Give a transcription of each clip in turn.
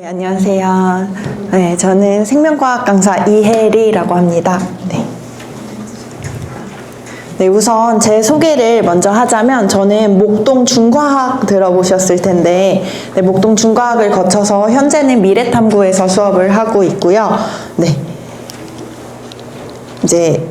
네, 안녕하세요. 네, 저는 생명과학 강사 이혜리라고 합니다. 네, 우선 제 소개를 먼저 하자면 저는 목동 중과학 들어보셨을 텐데 목동 중과학을 거쳐서 현재는 미래탐구에서 수업을 하고 있고요. 이제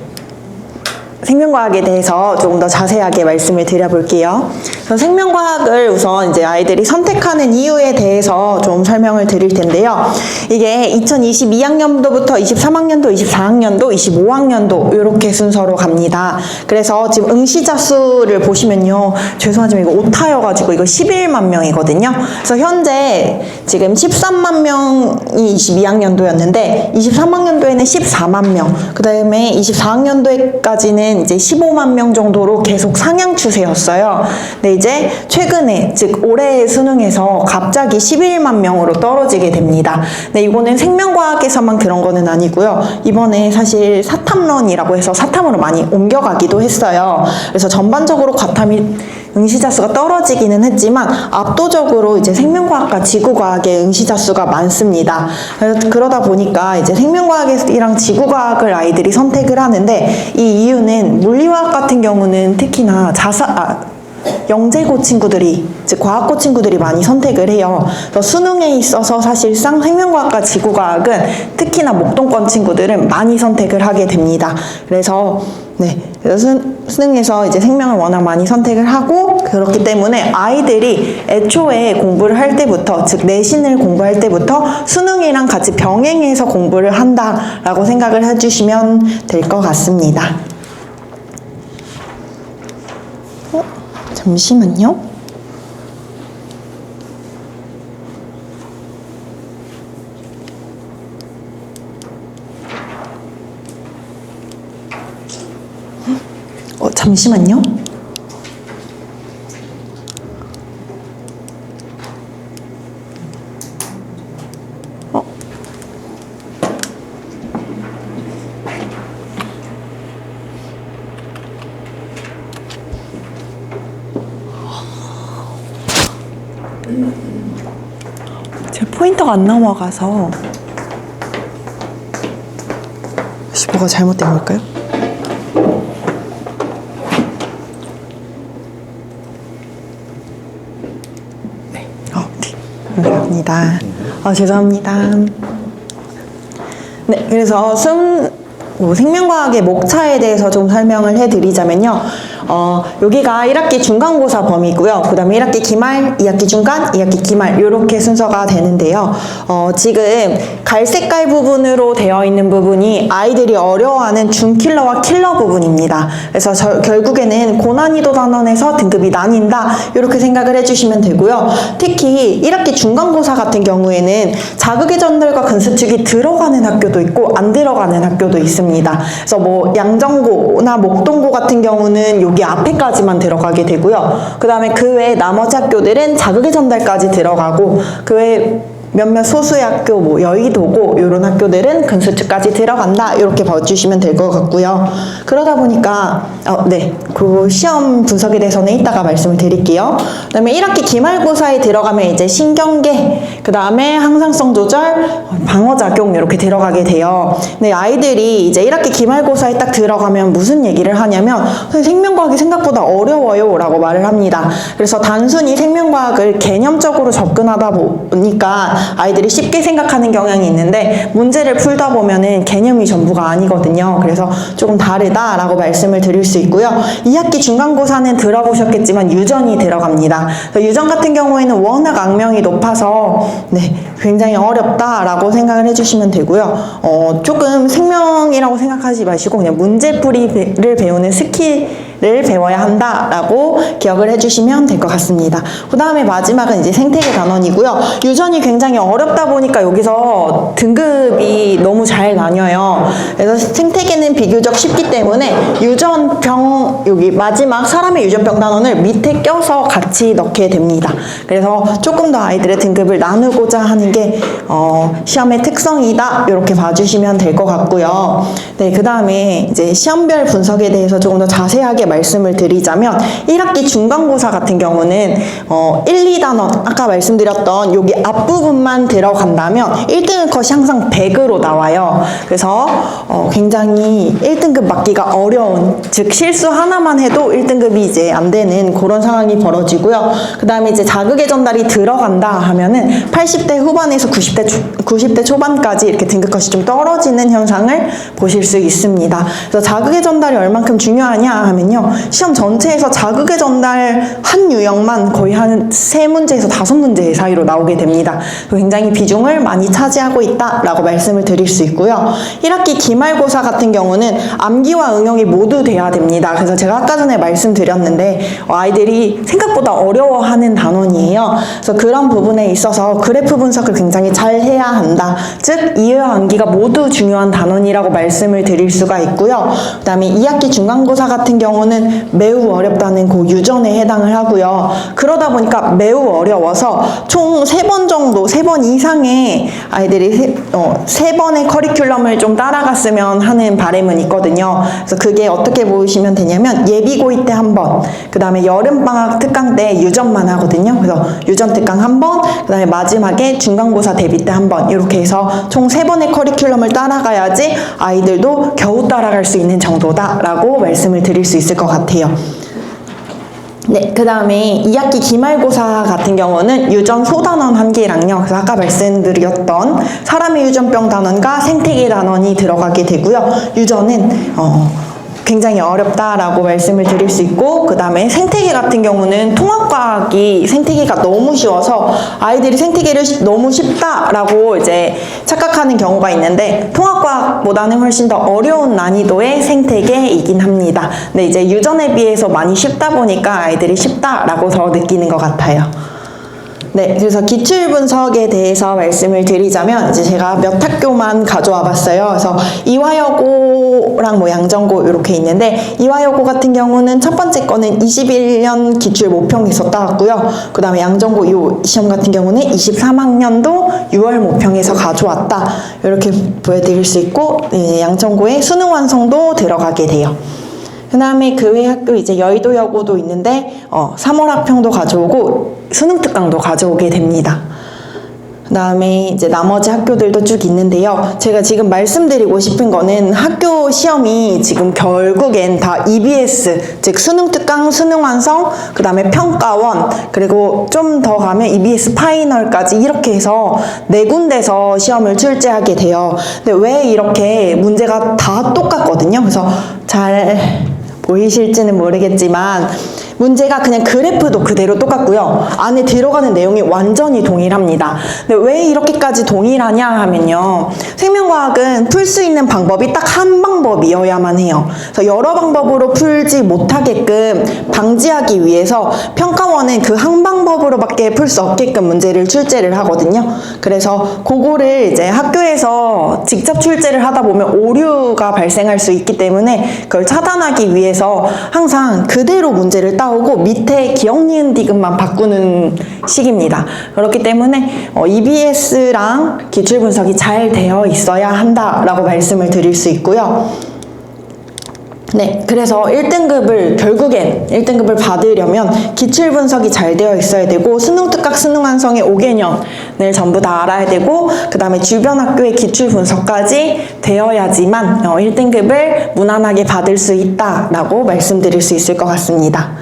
생명과학에 대해서 조금 더 자세하게 말씀을 드려볼게요. 생명과학을 우선 이제 아이들이 선택하는 이유에 대해서 좀 설명을 드릴 텐데요. 이게 2022학년도부터 23학년도, 24학년도, 25학년도 이렇게 순서로 갑니다. 그래서 지금 응시자 수를 보시면요. 죄송하지만 이거 오타여가지고 이거 11만 명이거든요. 그래서 현재 지금 13만 명이 22학년도였는데 23학년도에는 14만 명, 그 다음에 24학년도에까지는 이제 15만 명 정도로 계속 상향 추세였어요. 근데 이제 최근에 즉 올해 수능에서 갑자기 11만 명으로 떨어지게 됩니다. 네, 이거는 생명과학에서만 그런 거는 아니고요. 이번에 사실 사탐론이라고 해서 사탐으로 많이 옮겨가기도 했어요. 그래서 전반적으로 과탐이 응시자 수가 떨어지기는 했지만 압도적으로 이제 생명과학과 지구과학의 응시자 수가 많습니다. 그러다 보니까 이제 생명과학이랑 지구과학을 아이들이 선택을 하는데 이 이유는 물리화학 같은 경우는 특히나 영재고 친구들이, 즉 과학고 친구들이 많이 선택을 해요. 그래서 수능에 있어서 사실상 생명과학과 지구과학은 특히나 목동권 친구들은 많이 선택을 하게 됩니다. 그래서 수능에서 이제 생명을 워낙 많이 선택을 하고 그렇기 때문에 아이들이 애초에 공부를 할 때부터, 즉 내신을 공부할 때부터 수능이랑 같이 병행해서 공부를 한다라고 생각을 해주시면 될 것 같습니다. 잠시만요. 잠시만요. 제 포인터가 안 넘어가서 혹시 뭐가 잘못된 걸까요? 네. 감사합니다. 죄송합니다. 네, 그래서 생명과학의 목차에 대해서 좀 설명을 해드리자면요. 여기가 1학기 중간고사 범위고요. 그 다음에 1학기 기말, 2학기 중간, 2학기 기말 이렇게 순서가 되는데요. 지금 갈색깔 부분으로 되어 있는 부분이 아이들이 어려워하는 중킬러와 킬러 부분입니다. 그래서 결국에는 고난이도 단원에서 등급이 나뉜다 이렇게 생각을 해주시면 되고요. 특히 1학기 중간고사 같은 경우에는 자극의 전달과 근수축이 들어가는 학교도 있고 안 들어가는 학교도 있습니다. 그래서 뭐 양정고나 목동고 같은 경우는 여기 앞에까지만 들어가게 되고요. 그 다음에 그 외에 나머지 학교들은 자극의 전달까지 들어가고 그 외에 몇몇 소수의 학교, 뭐 여의도고 이런 학교들은 근수축까지 들어간다 이렇게 봐주시면 될 것 같고요. 그러다 보니까 그 시험 분석에 대해서는 이따가 말씀을 드릴게요. 그 다음에 1학기 기말고사에 들어가면 이제 신경계, 그 다음에 항상성 조절, 방어작용 이렇게 들어가게 돼요. 근데 아이들이 이제 1학기 기말고사에 딱 들어가면 무슨 얘기를 하냐면 생명과학이 생각보다 어려워요 라고 말을 합니다. 그래서 단순히 생명과학을 개념적으로 접근하다 보니까 아이들이 쉽게 생각하는 경향이 있는데 문제를 풀다 보면은 개념이 전부가 아니거든요. 그래서 조금 다르다라고 말씀을 드릴 수 있고요. 2학기 중간고사는 들어보셨겠지만 유전이 들어갑니다. 유전 같은 경우에는 워낙 악명이 높아서 굉장히 어렵다라고 생각을 해주시면 되고요. 조금 생명이라고 생각하지 마시고 그냥 문제풀이를 배우는 스킬을 배워야 한다라고 기억을 해주시면 될 것 같습니다. 그 다음에 마지막은 이제 생태계 단원이고요. 유전이 굉장히 어렵다 보니까 여기서 등급이 너무 잘 나뉘어요. 그래서 생태계는 비교적 쉽기 때문에 유전병, 여기 마지막 사람의 유전병 단원을 밑에 껴서 같이 넣게 됩니다. 그래서 조금 더 아이들의 등급을 나누고자 하는 게 시험의 특성이다 이렇게 봐주시면 될 것 같고요. 그 다음에 이제 시험별 분석에 대해서 조금 더 자세하게 말씀을 드리자면 1학기 중간고사 같은 경우는 1, 2단원 아까 말씀드렸던 여기 앞부분 부분만 들어간다면 1등급 컷이 항상 100으로 나와요. 그래서 굉장히 1등급 맞기가 어려운, 즉 실수 하나만 해도 1등급이 이제 안 되는 그런 상황이 벌어지고요. 그 다음에 이제 자극의 전달이 들어간다 하면은 80대 후반에서 90대 초반까지 이렇게 등급컷이 좀 떨어지는 현상을 보실 수 있습니다. 그래서 자극의 전달이 얼만큼 중요하냐 하면요, 시험 전체에서 자극의 전달 한 유형만 거의 한 3문제에서 5문제 사이로 나오게 됩니다. 굉장히 비중을 많이 차지하고 있다라고 말씀을 드릴 수 있고요. 1학기 기말고사 같은 경우는 암기와 응용이 모두 돼야 됩니다. 그래서 제가 아까 전에 말씀드렸는데 아이들이 생각보다 어려워하는 단원이에요. 그래서 그런 부분에 있어서 그래프 분석을 굉장히 잘 해야 한다. 즉 이해와 암기가 모두 중요한 단원이라고 말씀을 드릴 수가 있고요. 그 다음에 2학기 중간고사 같은 경우는 매우 어렵다는 그 유전에 해당을 하고요. 그러다 보니까 매우 어려워서 총 3번 정도, 3번 이상의 아이들이 3번의 커리큘럼을 좀 따라갔으면 하는 바람은 있거든요. 그래서 그게 어떻게 보시면 되냐면 예비고이 때 한 번, 그 다음에 여름방학 특강 때 유전만 하거든요. 그래서 유전 특강 한 번, 그 다음에 마지막에 중간고사 대비 때 한 번, 이렇게 해서 총 3번의 커리큘럼을 따라가야지 아이들도 겨우 따라갈 수 있는 정도다라고 말씀을 드릴 수 있을 것 같아요. 네, 그 다음에 2학기 기말고사 같은 경우는 유전 소단원 한 개랑요, 그래서 아까 말씀드렸던 사람의 유전병 단원과 생태계 단원이 들어가게 되고요. 유전은 굉장히 어렵다라고 말씀을 드릴 수 있고, 그 다음에 생태계 같은 경우는 통합과학이 생태계가 너무 쉬워서 아이들이 생태계를 너무 쉽다라고 이제 착각하는 경우가 있는데, 통합과학보다는 훨씬 더 어려운 난이도의 생태계이긴 합니다. 근데 이제 유전에 비해서 많이 쉽다 보니까 아이들이 쉽다라고 더 느끼는 것 같아요. 네, 그래서 기출 분석에 대해서 말씀을 드리자면 이제 제가 몇 학교만 가져와 봤어요. 그래서 이화여고랑 뭐 양정고 이렇게 있는데, 이화여고 같은 경우는 첫 번째 거는 21년 기출 모평에서 따왔고요. 그 다음에 양정고 이 시험 같은 경우는 23학년도 6월 모평에서 가져왔다, 이렇게 보여드릴 수 있고, 네, 양정고의 수능 완성도 들어가게 돼요. 그 다음에 그 외 학교 이제 여의도여고도 있는데 3월 학평도 가져오고 수능 특강도 가져오게 됩니다. 그 다음에 이제 나머지 학교들도 쭉 있는데요. 제가 지금 말씀드리고 싶은 거는 학교 시험이 지금 결국엔 다 EBS, 즉 수능 특강, 수능 완성, 그 다음에 평가원, 그리고 좀 더 가면 EBS 파이널까지 이렇게 해서 4군데서 시험을 출제하게 돼요. 근데 왜 이렇게 문제가 다 똑같거든요. 그래서 잘 보이실지는 모르겠지만 문제가 그냥 그래프도 그대로 똑같고요. 안에 들어가는 내용이 완전히 동일합니다. 근데 왜 이렇게까지 동일하냐 하면요, 생명과학은 풀 수 있는 방법이 딱 한 방법이어야만 해요. 그래서 여러 방법으로 풀지 못하게끔 방지하기 위해서 평가원은 그 한 방법으로밖에 풀 수 없게끔 문제를 출제를 하거든요. 그래서 그거를 이제 학교에서 직접 출제를 하다 보면 오류가 발생할 수 있기 때문에 그걸 차단하기 위해서 항상 그대로 문제를 따오고 밑에 기억, 니은, 디귿만 바꾸는 식입니다. 그렇기 때문에 EBS랑 기출 분석이 잘 되어 있어야 한다라고 말씀을 드릴 수 있고요. 네, 그래서 1등급을 결국엔 1등급을 받으려면 기출 분석이 잘 되어 있어야 되고, 수능 특강, 수능 완성의 5개년을 전부 다 알아야 되고, 그 다음에 주변 학교의 기출 분석까지 되어야지만 1등급을 무난하게 받을 수 있다라고 말씀드릴 수 있을 것 같습니다.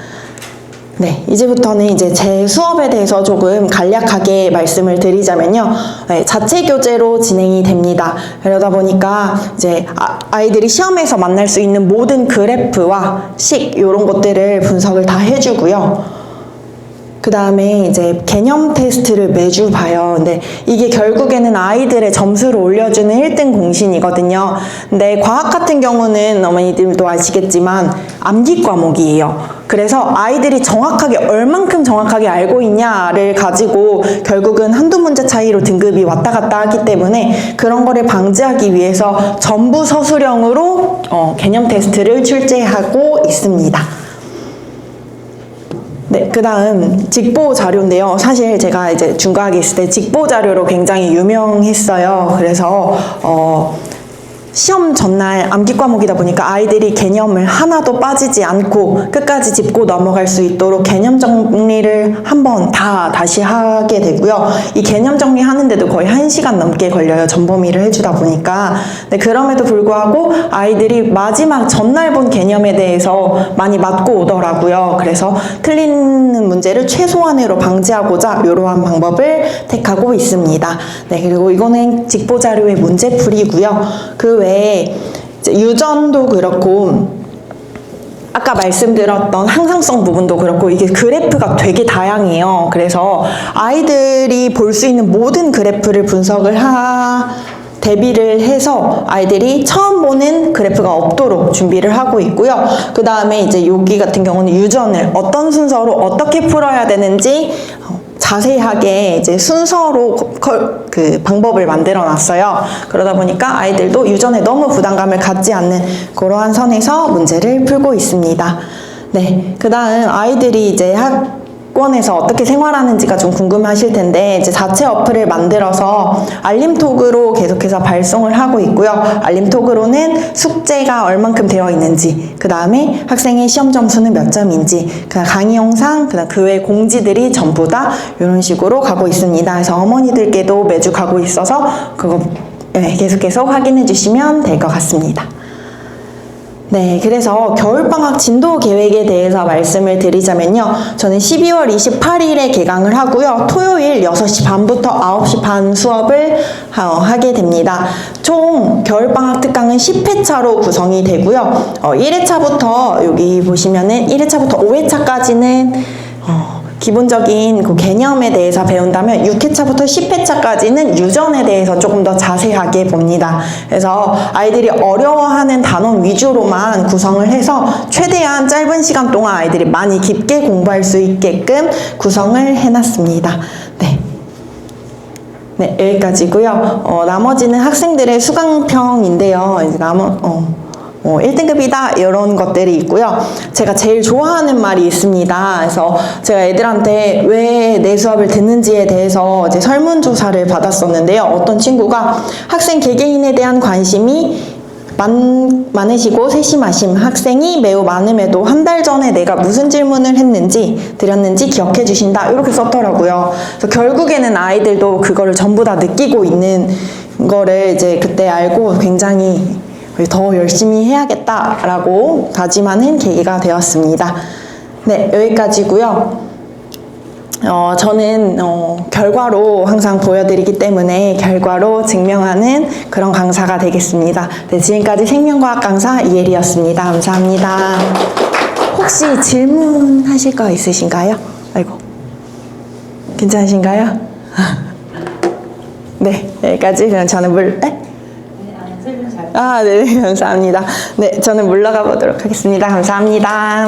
네, 이제부터는 이제 제 수업에 대해서 조금 간략하게 말씀을 드리자면요. 네, 자체 교재로 진행이 됩니다. 그러다 보니까 이제 아이들이 시험에서 만날 수 있는 모든 그래프와 식, 이런 것들을 분석을 다 해주고요. 그 다음에 이제 개념 테스트를 매주 봐요. 근데 이게 결국에는 아이들의 점수를 올려주는 1등 공신이거든요. 근데 과학 같은 경우는 어머니들도 아시겠지만 암기 과목이에요. 그래서 아이들이 정확하게 얼만큼 정확하게 알고 있냐를 가지고 결국은 한두 문제 차이로 등급이 왔다 갔다 하기 때문에 그런 거를 방지하기 위해서 전부 서술형으로 개념 테스트를 출제하고 있습니다. 네, 그 다음 직보 자료인데요. 사실 제가 이제 중과학에 있을 때 직보 자료로 굉장히 유명했어요. 그래서 시험 전날 암기 과목이다 보니까 아이들이 개념을 하나도 빠지지 않고 끝까지 짚고 넘어갈 수 있도록 개념 정리를 한번 다시 하게 되고요. 이 개념 정리하는데도 거의 1시간 넘게 걸려요. 전범위를 해주다 보니까. 네, 그럼에도 불구하고 아이들이 마지막 전날 본 개념에 대해서 많이 맞고 오더라고요. 그래서 틀리는 문제를 최소한으로 방지하고자 이러한 방법을 택하고 있습니다. 네, 그리고 이거는 직보자료의 문제풀이고요. 그 외에 이제 유전도 그렇고 아까 말씀드렸던 항상성 부분도 그렇고 이게 그래프가 되게 다양해요. 그래서 아이들이 볼 수 있는 모든 그래프를 분석을 대비를 해서 아이들이 처음 보는 그래프가 없도록 준비를 하고 있고요. 그 다음에 이제 여기 같은 경우는 유전을 어떤 순서로 어떻게 풀어야 되는지 자세하게 이제 순서로 그 방법을 만들어 놨어요. 그러다 보니까 아이들도 유전에 너무 부담감을 갖지 않는 그러한 선에서 문제를 풀고 있습니다. 네. 그 다음 아이들이 이제 학원에서 어떻게 생활하는지가 좀 궁금하실 텐데 이제 자체 어플을 만들어서 알림톡으로 계속해서 발송을 하고 있고요. 알림톡으로는 숙제가 얼만큼 되어 있는지, 그 다음에 학생의 시험 점수는 몇 점인지, 그 강의 영상, 그 다음 그 외 공지들이 전부 다 이런 식으로 가고 있습니다. 그래서 어머니들께도 매주 가고 있어서 그거 계속해서 확인해 주시면 될 것 같습니다. 네, 그래서 겨울방학 진도 계획에 대해서 말씀을 드리자면요. 저는 12월 28일에 개강을 하고요. 토요일 6시 반부터 9시 반 수업을 하게 됩니다. 총 겨울방학 특강은 10회차로 구성이 되고요. 1회차부터 여기 보시면은 1회차부터 5회차까지는 기본적인 그 개념에 대해서 배운다면 6회차부터 10회차까지는 유전에 대해서 조금 더 자세하게 봅니다. 그래서 아이들이 어려워하는 단원 위주로만 구성을 해서 최대한 짧은 시간 동안 아이들이 많이 깊게 공부할 수 있게끔 구성을 해놨습니다. 네. 네, 여기까지고요. 나머지는 학생들의 수강평인데요. 이제 1등급이다 이런 것들이 있고요. 제가 제일 좋아하는 말이 있습니다. 그래서 제가 애들한테 왜 내 수업을 듣는지에 대해서 이제 설문조사를 받았었는데요. 어떤 친구가 학생 개개인에 대한 관심이 많으시고 세심하심, 학생이 매우 많음에도 한 달 전에 내가 무슨 질문을 드렸는지 기억해 주신다 이렇게 썼더라고요. 그래서 결국에는 아이들도 그거를 전부 다 느끼고 있는 거를 이제 그때 알고 굉장히 더 열심히 해야겠다라고 다짐하는 계기가 되었습니다. 네, 여기까지고요. 저는 결과로 항상 보여드리기 때문에 결과로 증명하는 그런 강사가 되겠습니다. 네, 지금까지 생명과학 강사 이혜리였습니다. 감사합니다. 혹시 질문하실 거 있으신가요? 아이고, 괜찮으신가요? 네, 여기까지. 그럼 저는 네, 감사합니다. 네, 저는 물러가 보도록 하겠습니다. 감사합니다.